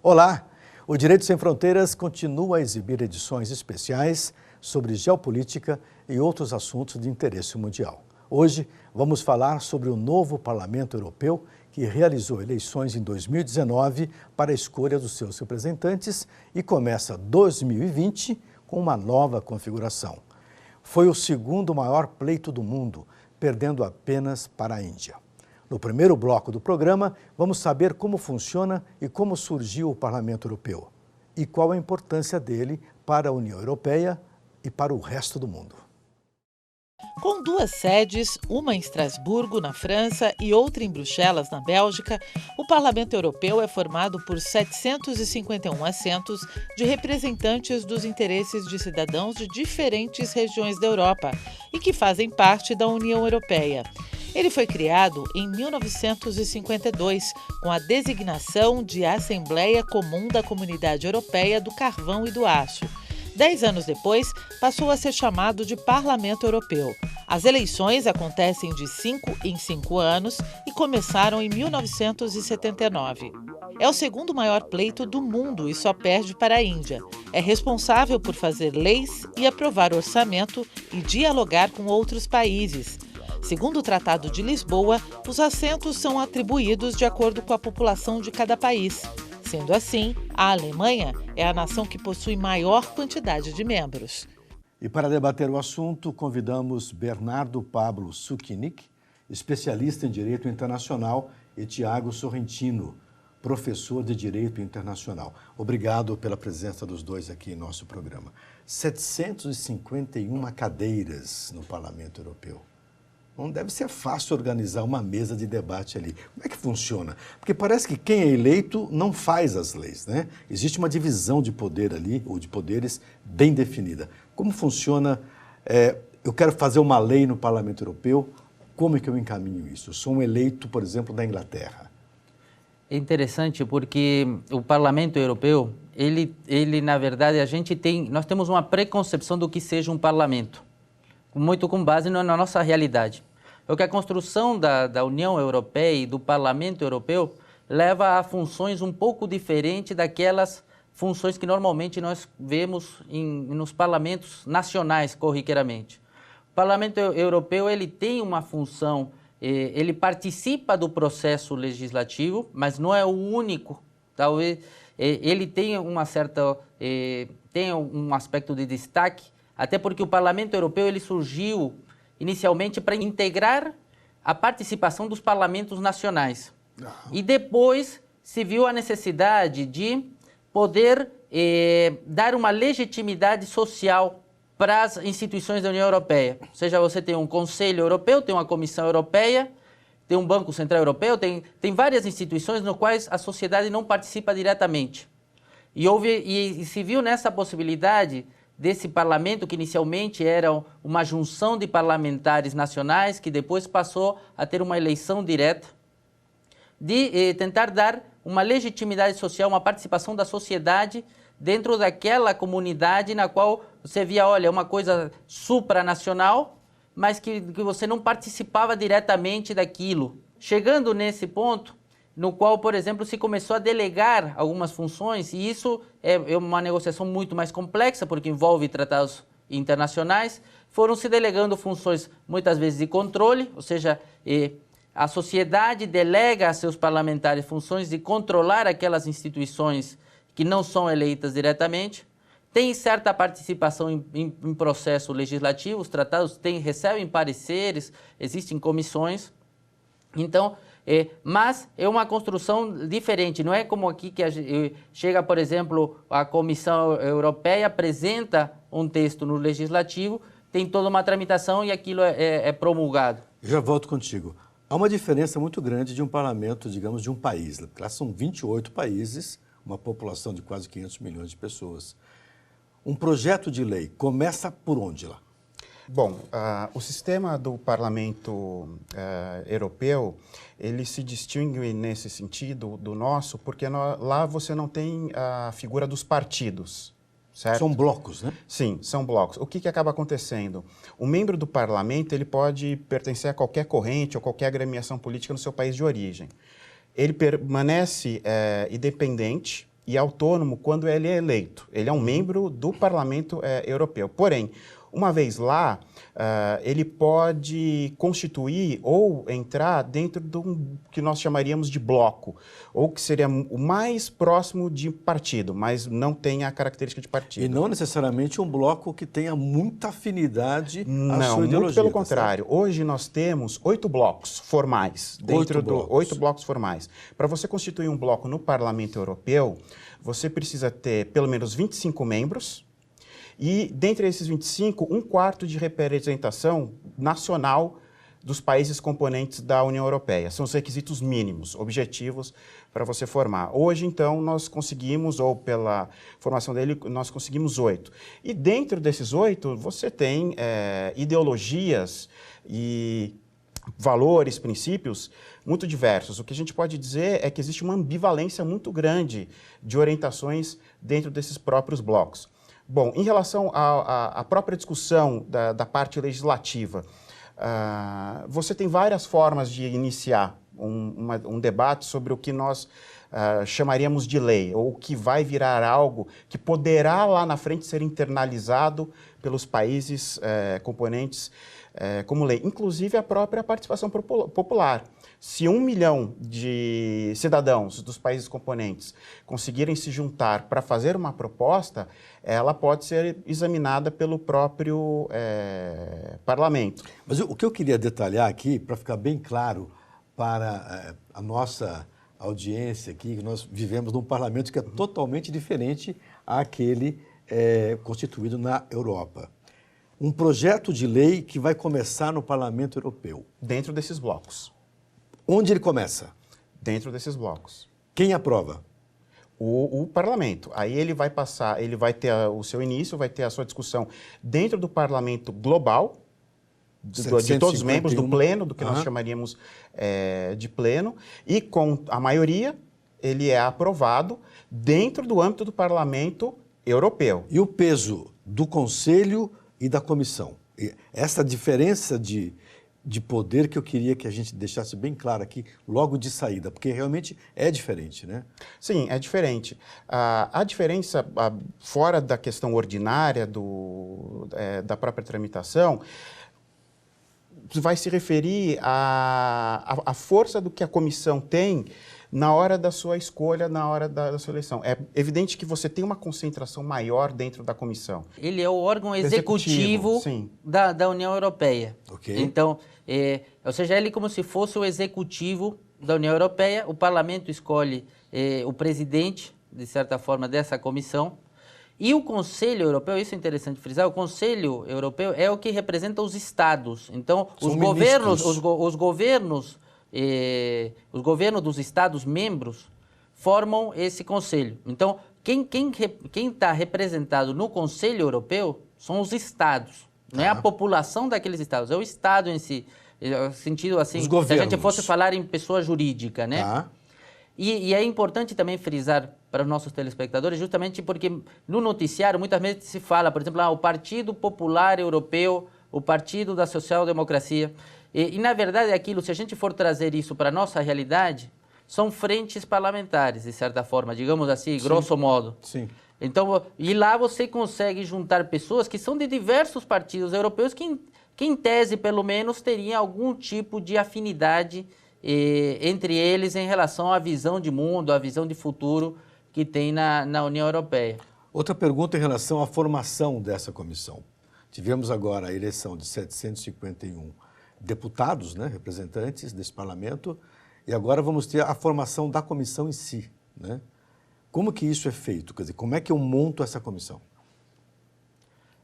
Olá! O Direito Sem Fronteiras continua a exibir edições especiais sobre geopolítica e outros assuntos de interesse mundial. Hoje vamos falar sobre o novo Parlamento Europeu que realizou eleições em 2019 para a escolha dos seus representantes e começa 2020 com uma nova configuração. Foi o segundo maior pleito do mundo, perdendo apenas para a Índia. No primeiro bloco do programa, vamos saber como funciona e como surgiu o Parlamento Europeu e qual a importância dele para a União Europeia e para o resto do mundo. Com duas sedes, uma em Estrasburgo, na França, e outra em Bruxelas, na Bélgica, o Parlamento Europeu é formado por 751 assentos de representantes dos interesses de cidadãos de diferentes regiões da Europa e que fazem parte da União Europeia. Ele foi criado em 1952, com a designação de Assembleia Comum da Comunidade Europeia do Carvão e do Aço. 10 anos depois, passou a ser chamado de Parlamento Europeu. As eleições acontecem de 5 em 5 anos e começaram em 1979. É o segundo maior pleito do mundo e só perde para a Índia. É responsável por fazer leis e aprovar orçamento e dialogar com outros países. Segundo o Tratado de Lisboa, os assentos são atribuídos de acordo com a população de cada país. Sendo assim, a Alemanha é a nação que possui maior quantidade de membros. E para debater o assunto, convidamos Bernardo Pablo Suchinic, especialista em Direito Internacional, e Tiago Sorrentino, professor de Direito Internacional. Obrigado pela presença dos dois aqui em nosso programa. 751 cadeiras no Parlamento Europeu. Não deve ser fácil organizar uma mesa de debate ali. Como é que funciona? Porque parece que quem é eleito não faz as leis, né? Existe uma divisão de poder ali, ou de poderes, bem definida. Como funciona? Eu quero fazer uma lei no Parlamento Europeu, como é que eu encaminho isso? Eu sou um eleito, por exemplo, da Inglaterra. É interessante porque o Parlamento Europeu, ele na verdade, nós temos uma preconcepção do que seja um parlamento, muito com base na nossa realidade. É que a construção da União Europeia e do Parlamento Europeu leva a funções um pouco diferentes daquelas funções que normalmente nós vemos nos parlamentos nacionais, corriqueiramente. O Parlamento Europeu ele tem uma função, ele participa do processo legislativo, mas não é o único. Talvez ele tenha tenha um aspecto de destaque, até porque o Parlamento Europeu ele surgiu inicialmente para integrar a participação dos parlamentos nacionais. E depois se viu a necessidade de poder dar uma legitimidade social para as instituições da União Europeia. Ou seja, você tem um Conselho Europeu, tem uma Comissão Europeia, tem um Banco Central Europeu, tem várias instituições nas quais a sociedade não participa diretamente. E se viu nessa possibilidade desse parlamento, que inicialmente era uma junção de parlamentares nacionais, que depois passou a ter uma eleição direta, de tentar dar uma legitimidade social, uma participação da sociedade dentro daquela comunidade na qual você via, olha, uma coisa supranacional, mas que você não participava diretamente daquilo. Chegando nesse ponto, no qual, por exemplo, se começou a delegar algumas funções, e isso é uma negociação muito mais complexa, porque envolve tratados internacionais, foram se delegando funções, muitas vezes, de controle, ou seja, a sociedade delega a seus parlamentares funções de controlar aquelas instituições que não são eleitas diretamente, tem certa participação em processo legislativo, os tratados recebem pareceres, existem comissões, então, mas é uma construção diferente, não é como aqui que chega, por exemplo, a Comissão Europeia, apresenta um texto no Legislativo, tem toda uma tramitação e aquilo é promulgado. Já volto contigo. Há uma diferença muito grande de um parlamento, digamos, de um país. Lá são 28 países, uma população de quase 500 milhões de pessoas. Um projeto de lei começa por onde lá? Bom, o sistema do Parlamento Europeu, ele se distingue nesse sentido do nosso, porque lá você não tem a figura dos partidos, certo? São blocos, né? Sim, são blocos. O que acaba acontecendo? O membro do parlamento, ele pode pertencer a qualquer corrente ou qualquer agremiação política no seu país de origem. Ele permanece independente e autônomo quando ele é eleito. Ele é um membro do Parlamento Europeu. Porém, uma vez lá, ele pode constituir ou entrar dentro de um que nós chamaríamos de bloco, ou que seria o mais próximo de partido, mas não tem a característica de partido. E não necessariamente um bloco que tenha muita afinidade à sua ideologia. Muito pelo contrário. Hoje nós temos 8 blocos formais. Oito blocos formais. Para você constituir um bloco no Parlamento Europeu, você precisa ter pelo menos 25 membros, e, dentre esses 25, 1/4 de representação nacional dos países componentes da União Europeia. São os requisitos mínimos, objetivos para você formar. Hoje, então, nós conseguimos, ou pela formação dele, nós conseguimos 8. E dentro desses 8, você tem ideologias e valores, princípios muito diversos. O que a gente pode dizer é que existe uma ambivalência muito grande de orientações dentro desses próprios blocos. Bom, em relação à própria discussão da parte legislativa, você tem várias formas de iniciar um debate sobre o que nós chamaríamos de lei, ou que vai virar algo que poderá lá na frente ser internalizado pelos países componentes como lei, inclusive a própria participação popular. Se 1 milhão de cidadãos dos países componentes conseguirem se juntar para fazer uma proposta, ela pode ser examinada pelo próprio parlamento. Mas o que eu queria detalhar aqui, para ficar bem claro para a nossa audiência aqui, que nós vivemos num parlamento que é totalmente diferente àquele constituído na Europa. Um projeto de lei que vai começar no Parlamento Europeu. Dentro desses blocos. Onde ele começa? Dentro desses blocos. Quem aprova? O parlamento. Aí ele vai passar, ele vai ter o seu início, vai ter a sua discussão dentro do parlamento global, de todos os membros do pleno, do que nós chamaríamos de pleno, e com a maioria ele é aprovado dentro do âmbito do Parlamento Europeu. E o peso do Conselho e da Comissão? Essa diferença de poder que eu queria que a gente deixasse bem claro aqui logo de saída, porque realmente é diferente, né? Sim, é diferente. A diferença, fora da questão ordinária da própria tramitação, vai se referir à força do que a comissão tem na hora da sua escolha, na hora da sua eleição. É evidente que você tem uma concentração maior dentro da comissão. Ele é o órgão executivo da União Europeia. Okay. Então, ou seja, ele como se fosse o executivo da União Europeia. O parlamento escolhe o presidente, de certa forma, dessa comissão. E o Conselho Europeu, isso é interessante frisar, o Conselho Europeu é o que representa os estados. Então, os governos dos estados membros formam esse conselho. Então, quem está representado no Conselho Europeu são os estados, não é a população daqueles estados, é o estado em si. No sentido assim, se a gente fosse falar em pessoa jurídica, né? Tá. E é importante também frisar para os nossos telespectadores, justamente porque no noticiário muitas vezes se fala, por exemplo, o Partido Popular Europeu, o Partido da Social Democracia. E na verdade, aquilo, se a gente for trazer isso para a nossa realidade, são frentes parlamentares, de certa forma, digamos assim, grosso modo. Sim. Então, e lá você consegue juntar pessoas que são de diversos partidos europeus que em tese, pelo menos, teriam algum tipo de afinidade entre eles em relação à visão de mundo, à visão de futuro que tem na União Europeia. Outra pergunta em relação à formação dessa comissão. Tivemos agora a eleição de 751 deputados, né, representantes desse parlamento, e agora vamos ter a formação da comissão em si, né? Como que isso é feito? Quer dizer, como é que eu monto essa comissão?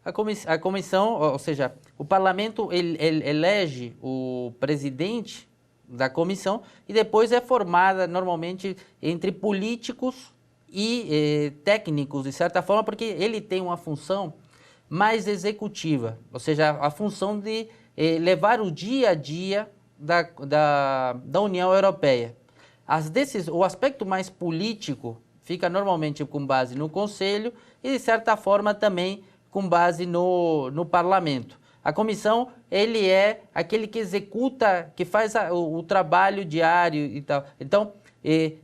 A comissão, ou seja, o parlamento ele elege o presidente da comissão e depois é formada normalmente entre políticos e técnicos, de certa forma, porque ele tem uma função mais executiva, ou seja, a função de levar o dia a dia da União Europeia. O aspecto mais político fica normalmente com base no Conselho e, de certa forma, também com base no Parlamento. A comissão, ele é aquele que executa, que faz o trabalho diário e tal. Então,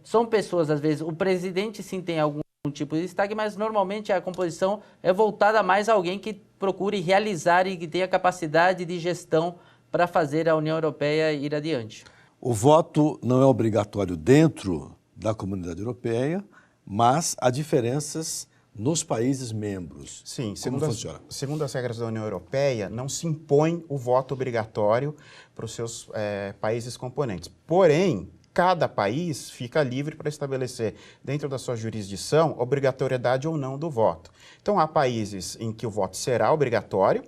são pessoas, às vezes, o presidente sim tem algum Um tipo de destaque, mas normalmente a composição é voltada mais a alguém que procure realizar e que tenha capacidade de gestão para fazer a União Europeia ir adiante. O voto não é obrigatório dentro da Comunidade Europeia, mas há diferenças nos países membros. Sim, funciona? Segundo as regras da União Europeia, não se impõe o voto obrigatório para os seus países componentes. Porém, cada país fica livre para estabelecer, dentro da sua jurisdição, obrigatoriedade ou não do voto. Então, há países em que o voto será obrigatório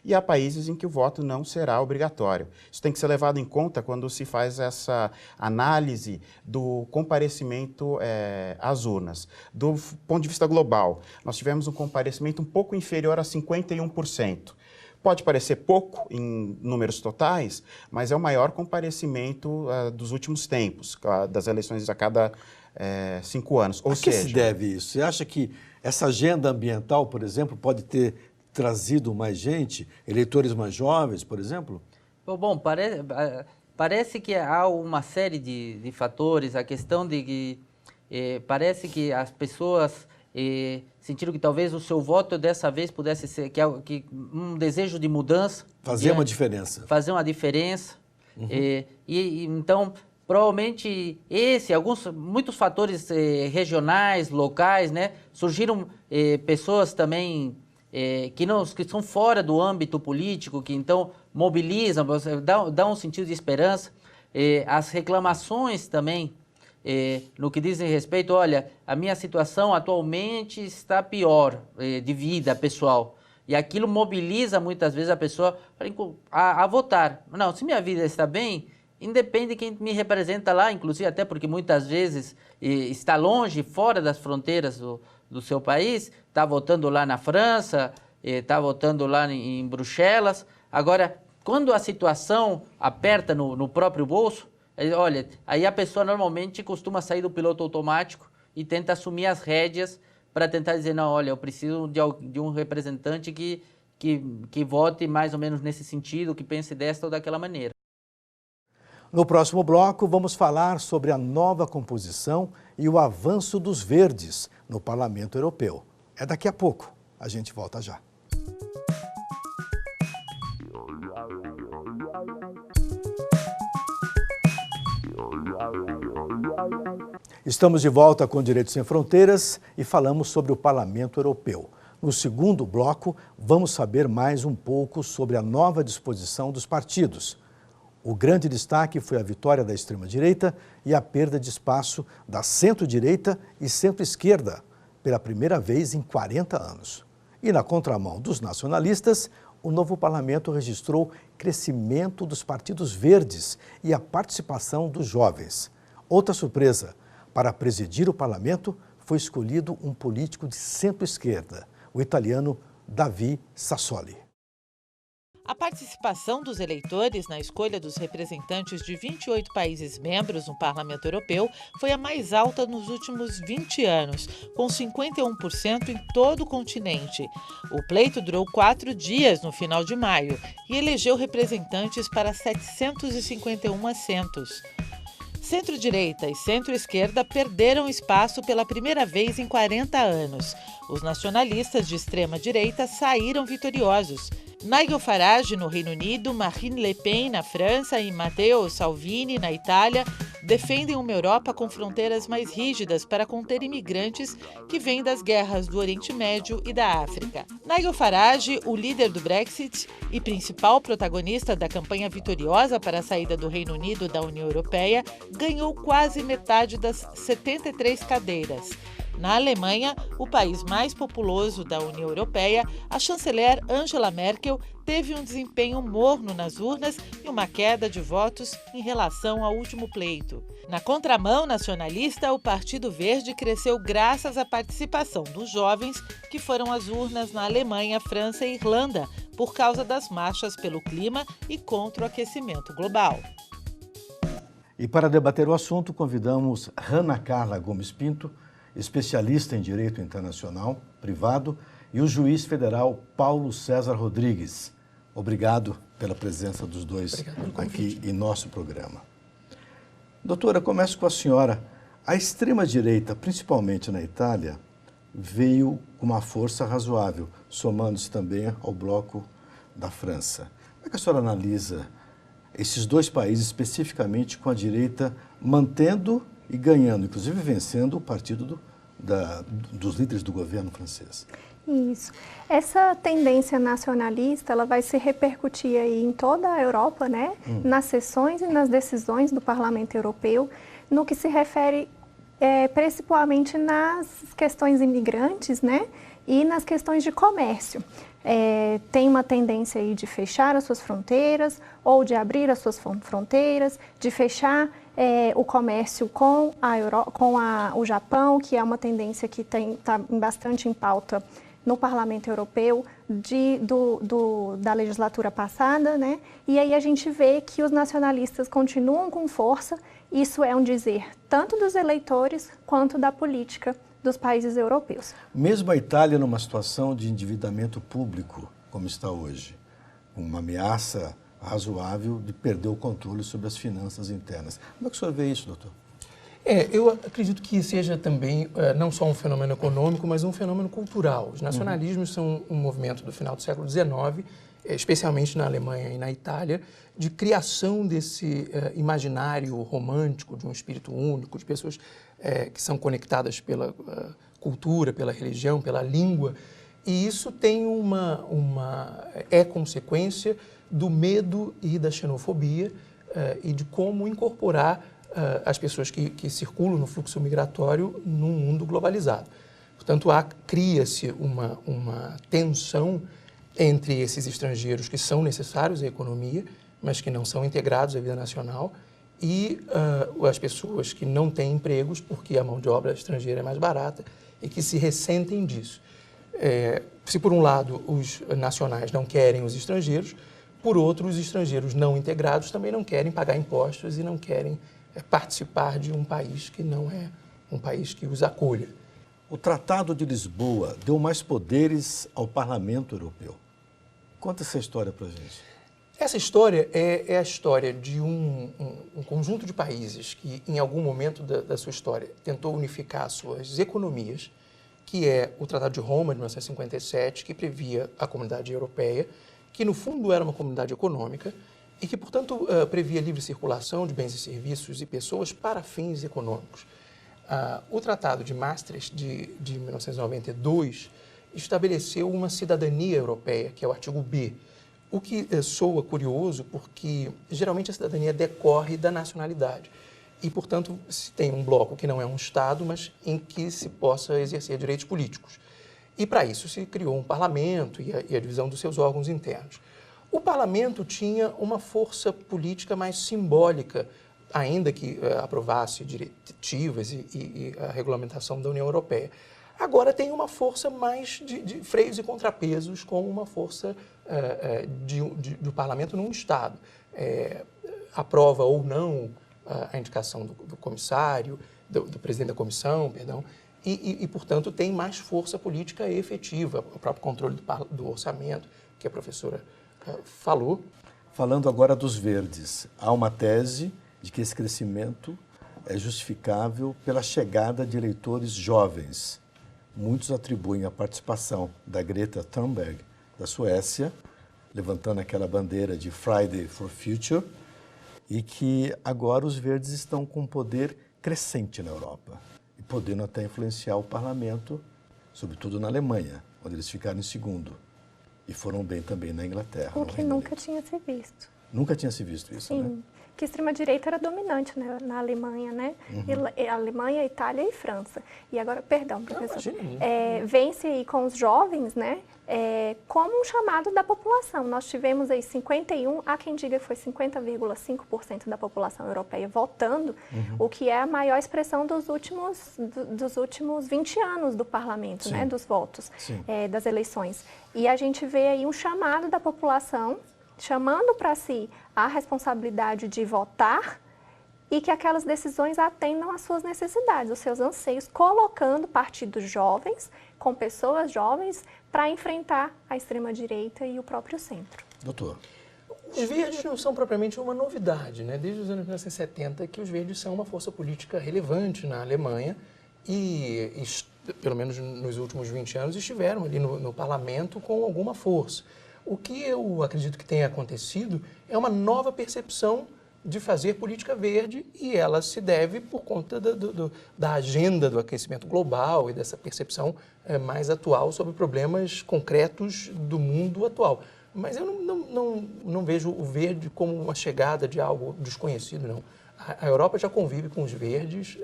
e há países em que o voto não será obrigatório. Isso tem que ser levado em conta quando se faz essa análise do comparecimento às urnas. Do ponto de vista global, nós tivemos um comparecimento um pouco inferior a 51%. Pode parecer pouco em números totais, mas é o maior comparecimento dos últimos tempos, das eleições a cada 5 anos. A que se deve isso? Você acha que essa agenda ambiental, por exemplo, pode ter trazido mais gente, eleitores mais jovens, por exemplo? Bom, parece que há uma série de fatores, a questão de que parece que as pessoas sentiram que talvez o seu voto dessa vez pudesse ser que um desejo de mudança. Fazer uma diferença. Fazer uma diferença. Uhum. Então, provavelmente muitos fatores regionais, locais, né? Surgiram pessoas também que são fora do âmbito político, que então mobilizam, dá um sentido de esperança. As reclamações também, no que dizem respeito, olha, a minha situação atualmente está pior de vida pessoal. E aquilo mobiliza muitas vezes a pessoa a votar. Não, se minha vida está bem, independe de quem me representa lá, inclusive até porque muitas vezes está longe, fora das fronteiras do seu país, está votando lá na França, está votando lá em Bruxelas. Agora, quando a situação aperta no próprio bolso, olha, aí a pessoa normalmente costuma sair do piloto automático e tenta assumir as rédeas para tentar dizer, não, olha, eu preciso de um representante que vote mais ou menos nesse sentido, que pense desta ou daquela maneira. No próximo bloco, vamos falar sobre a nova composição e o avanço dos verdes no Parlamento Europeu. É daqui a pouco. A gente volta já. Estamos de volta com Direito Sem Fronteiras e falamos sobre o Parlamento Europeu. No segundo bloco, vamos saber mais um pouco sobre a nova disposição dos partidos. O grande destaque foi a vitória da extrema-direita e a perda de espaço da centro-direita e centro-esquerda, pela primeira vez em 40 anos. E na contramão dos nacionalistas, o novo parlamento registrou crescimento dos partidos verdes e a participação dos jovens. Outra surpresa, para presidir o parlamento foi escolhido um político de centro-esquerda, o italiano Davi Sassoli. A participação dos eleitores na escolha dos representantes de 28 países membros no Parlamento Europeu foi a mais alta nos últimos 20 anos, com 51% em todo o continente. O pleito durou 4 dias no final de maio e elegeu representantes para 751 assentos. Centro-direita e centro-esquerda perderam espaço pela primeira vez em 40 anos. Os nacionalistas de extrema-direita saíram vitoriosos. Nigel Farage, no Reino Unido, Marine Le Pen, na França e Matteo Salvini, na Itália, defendem uma Europa com fronteiras mais rígidas para conter imigrantes que vêm das guerras do Oriente Médio e da África. Nigel Farage, o líder do Brexit e principal protagonista da campanha vitoriosa para a saída do Reino Unido da União Europeia, ganhou quase metade das 73 cadeiras. Na Alemanha, o país mais populoso da União Europeia, a chanceler Angela Merkel teve um desempenho morno nas urnas e uma queda de votos em relação ao último pleito. Na contramão nacionalista, o Partido Verde cresceu graças à participação dos jovens que foram às urnas na Alemanha, França e Irlanda, por causa das marchas pelo clima e contra o aquecimento global. E para debater o assunto, convidamos Ana Carla Gomes Pinto, especialista em Direito Internacional Privado, e o juiz federal Paulo César Rodrigues. Obrigado pela presença dos dois aqui em nosso programa. Doutora, começo com a senhora. A extrema-direita, principalmente na Itália, veio com uma força razoável, somando-se também ao bloco da França. Como é que a senhora analisa esses dois países, especificamente com a direita, mantendo e ganhando, inclusive vencendo o partido dos líderes do governo francês? Isso. Essa tendência nacionalista, ela vai se repercutir aí em toda a Europa, né? Nas sessões e nas decisões do Parlamento Europeu, no que se refere principalmente nas questões imigrantes, né? E nas questões de comércio. Tem uma tendência aí de fechar as suas fronteiras ou de abrir as suas fronteiras, de fechar o comércio com o Japão, que é uma tendência que está bastante em pauta no Parlamento Europeu da legislatura passada, né? E aí a gente vê que os nacionalistas continuam com força. Isso é um dizer tanto dos eleitores quanto da política dos países europeus. Mesmo a Itália numa situação de endividamento público, como está hoje, uma ameaça razoável de perder o controle sobre as finanças internas. Como é que o senhor vê isso, doutor? Eu acredito que seja também não só um fenômeno econômico, mas um fenômeno cultural. Os nacionalismos são um movimento do final do século XIX, especialmente na Alemanha e na Itália, de criação desse imaginário romântico, de um espírito único, de pessoas que são conectadas pela cultura, pela religião, pela língua. E isso tem é consequência do medo e da xenofobia e de como incorporar as pessoas que circulam no fluxo migratório num mundo globalizado. Portanto, cria-se uma tensão entre esses estrangeiros que são necessários à economia, mas que não são integrados à vida nacional, e as pessoas que não têm empregos porque a mão de obra estrangeira é mais barata e que se ressentem disso. Se, por um lado, os nacionais não querem os estrangeiros, por outro, os estrangeiros não integrados também não querem pagar impostos e não querem participar de um país que não é um país que os acolha. O Tratado de Lisboa deu mais poderes ao Parlamento Europeu. Conta essa história para a gente. Essa história é a história de um conjunto de países que, em algum momento da sua história, tentou unificar suas economias, que é o Tratado de Roma, de 1957, que previa a Comunidade Europeia, que, no fundo, era uma comunidade econômica, e que, portanto, previa livre circulação de bens e serviços e pessoas para fins econômicos. O Tratado de Maastricht, de 1992, estabeleceu uma cidadania europeia, que é o artigo B, o que soa curioso porque, geralmente, a cidadania decorre da nacionalidade. E, portanto, se tem um bloco que não é um Estado, mas em que se possa exercer direitos políticos. E, para isso, se criou um parlamento e a divisão dos seus órgãos internos. O parlamento tinha uma força política mais simbólica, ainda que aprovasse diretivas e a regulamentação da União Europeia. Agora tem uma força mais de freios e contrapesos, como uma força do parlamento num Estado. Aprova ou não a indicação do comissário, do presidente da comissão, perdão, e, portanto, tem mais força política efetiva, o próprio controle do orçamento, que a professora falou. Falando agora dos verdes, há uma tese de que esse crescimento é justificável pela chegada de eleitores jovens. Muitos atribuem a participação da Greta Thunberg, da Suécia, levantando aquela bandeira de Friday for Future, e que agora os verdes estão com um poder crescente na Europa, e podendo até influenciar o parlamento, sobretudo na Alemanha, onde eles ficaram em segundo. E foram bem também na Inglaterra. O que nunca tinha se visto. Nunca tinha se visto isso, né? Sim, que a extrema-direita era dominante na Alemanha, né? Alemanha, Itália e França. E agora, perdão, professor, vence aí com os jovens, né? Como um chamado da população. Nós tivemos aí há quem diga que foi 50,5% da população europeia votando, o que é a maior expressão dos últimos 20 anos do parlamento, né? Dos votos, das eleições. E a gente vê aí um chamado da população, chamando para si a responsabilidade de votar e que aquelas decisões atendam às suas necessidades, os seus anseios, colocando partidos jovens, com pessoas jovens, para enfrentar a extrema-direita e o próprio centro. Doutor. Os verdes não são propriamente uma novidade, né? Desde os anos 1970 que os verdes são uma força política relevante na Alemanha e pelo menos nos últimos 20 anos, estiveram ali no parlamento com alguma força. O que eu acredito que tenha acontecido é uma nova percepção de fazer política verde, e ela se deve por conta da agenda do aquecimento global e dessa percepção mais atual sobre problemas concretos do mundo atual. Mas eu não vejo o verde como uma chegada de algo desconhecido, não. A Europa já convive com os verdes,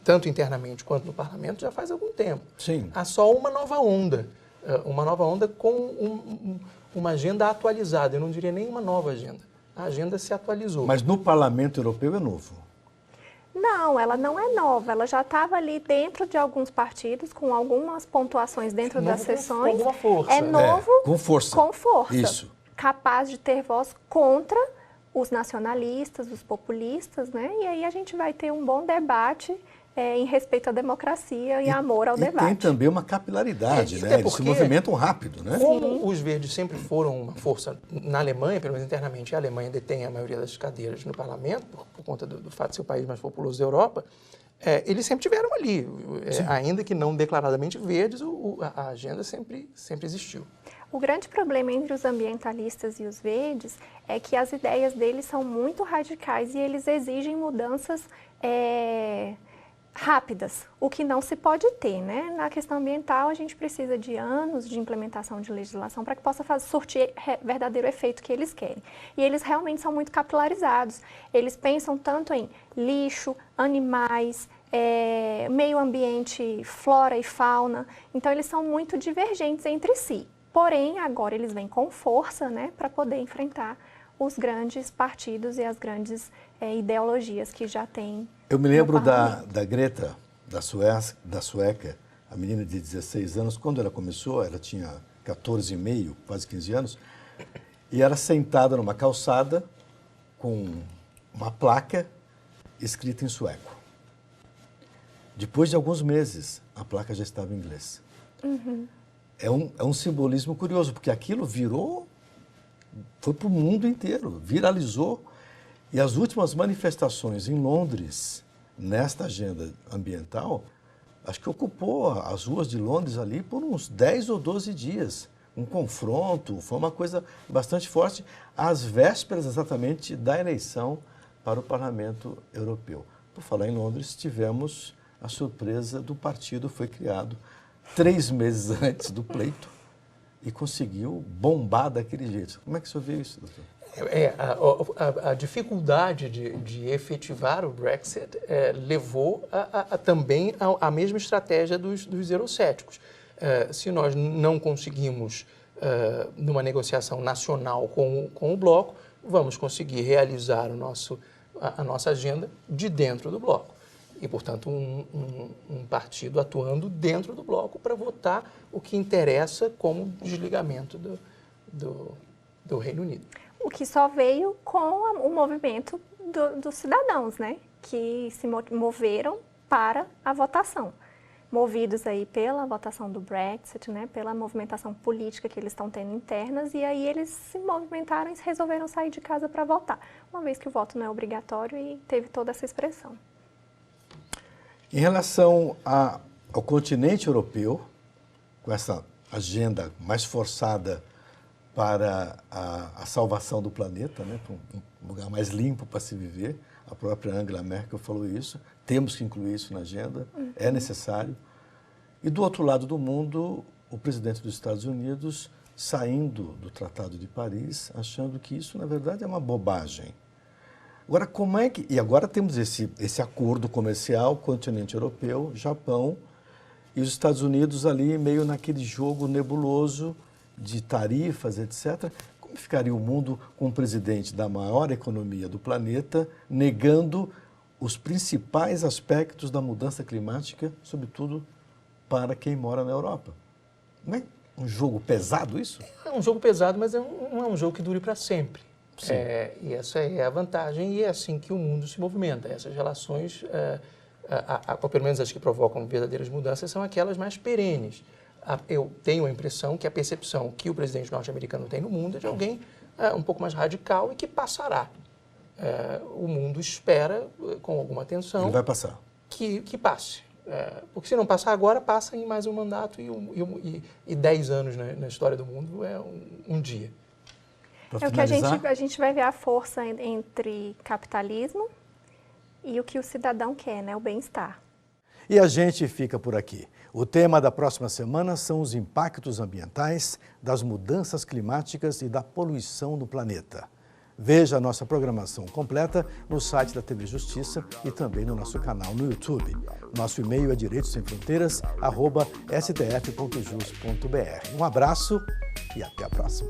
tanto internamente quanto no parlamento, já faz algum tempo. Sim. Há só uma nova onda com uma agenda atualizada. Eu não diria nem uma nova agenda. A agenda se atualizou. Mas no Parlamento Europeu é novo? Não, ela não é nova. Ela já estava ali dentro de alguns partidos, com algumas pontuações dentro das sessões. Com alguma força. É novo, com força. Com força. Isso. Capaz de ter voz contra os nacionalistas, os populistas, né? E aí a gente vai ter um bom debate em respeito à democracia e amor ao debate. E tem também uma capilaridade, né? Eles se movimentam rápido, né? Como os verdes sempre foram uma força na Alemanha, pelo menos internamente, a Alemanha detém a maioria das cadeiras no parlamento, por conta do fato de ser o país mais populoso da Europa, eles sempre tiveram ali. Ainda que não declaradamente verdes, a agenda sempre existiu. O grande problema entre os ambientalistas e os verdes é que as ideias deles são muito radicais e eles exigem mudanças rápidas, o que não se pode ter, né? Na questão ambiental, a gente precisa de anos de implementação de legislação para que possa surtir verdadeiro efeito que eles querem. E eles realmente são muito capilarizados. Eles pensam tanto em lixo, animais, meio ambiente, flora e fauna. Então, eles são muito divergentes entre si. Porém, agora eles vêm com força, né, para poder enfrentar os grandes partidos e as grandes ideologias que já têm. Eu me lembro da Greta, da sueca, a menina de 16 anos, quando ela começou, ela tinha 14,5, quase 15 anos, e era sentada numa calçada com uma placa escrita em sueco. Depois de alguns meses, a placa já estava em inglês. Uhum. É um simbolismo curioso, porque aquilo foi para o mundo inteiro, viralizou. E as últimas manifestações em Londres, nesta agenda ambiental, acho que ocupou as ruas de Londres ali por uns 10 ou 12 dias. Um confronto, foi uma coisa bastante forte, às vésperas exatamente da eleição para o Parlamento Europeu. Por falar em Londres, tivemos a surpresa do partido, foi criado 3 meses antes do pleito e conseguiu bombar daquele jeito. Como é que o senhor vê isso, doutor? A dificuldade de efetivar o Brexit levou também à mesma estratégia dos eurocéticos. Se nós não conseguimos, numa negociação nacional com o bloco, vamos conseguir realizar a nossa agenda de dentro do bloco. E, portanto, um partido atuando dentro do bloco para votar o que interessa como desligamento do Reino Unido. O que só veio com o movimento dos cidadãos, né? Que se moveram para a votação. Movidos aí pela votação do Brexit, né? Pela movimentação política que eles estão tendo internas, e aí eles se movimentaram e resolveram sair de casa para votar, uma vez que o voto não é obrigatório e teve toda essa expressão. Em relação ao continente europeu, com essa agenda mais forçada para a salvação do planeta, né, para um lugar mais limpo para se viver. A própria Angela Merkel falou isso. Temos que incluir isso na agenda, é necessário. E do outro lado do mundo, o presidente dos Estados Unidos saindo do Tratado de Paris, achando que isso, na verdade, é uma bobagem. Agora, como é que... E agora temos esse acordo comercial, continente europeu, Japão, e os Estados Unidos ali meio naquele jogo nebuloso de tarifas, etc. Como ficaria o mundo com o presidente da maior economia do planeta negando os principais aspectos da mudança climática, sobretudo para quem mora na Europa? Não é um jogo pesado isso? É um jogo pesado, mas não é um jogo que dure para sempre. E essa é a vantagem, e é assim que o mundo se movimenta. Essas relações, ou pelo menos as que provocam verdadeiras mudanças, são aquelas mais perenes. Eu tenho a impressão que a percepção que o presidente norte-americano tem no mundo é de alguém um pouco mais radical e que passará. O mundo espera, com alguma atenção, ele vai passar. Que passe. Porque se não passar agora, passa em mais um mandato e 10 anos na história do mundo é um dia. É o que a gente vai ver a força entre capitalismo e o que o cidadão quer, né? O bem-estar. E a gente fica por aqui. O tema da próxima semana são os impactos ambientais, das mudanças climáticas e da poluição do planeta. Veja a nossa programação completa no site da TV Justiça e também no nosso canal no YouTube. Nosso e-mail é direitosemfronteiras@stf.jus.br. Um abraço e até a próxima.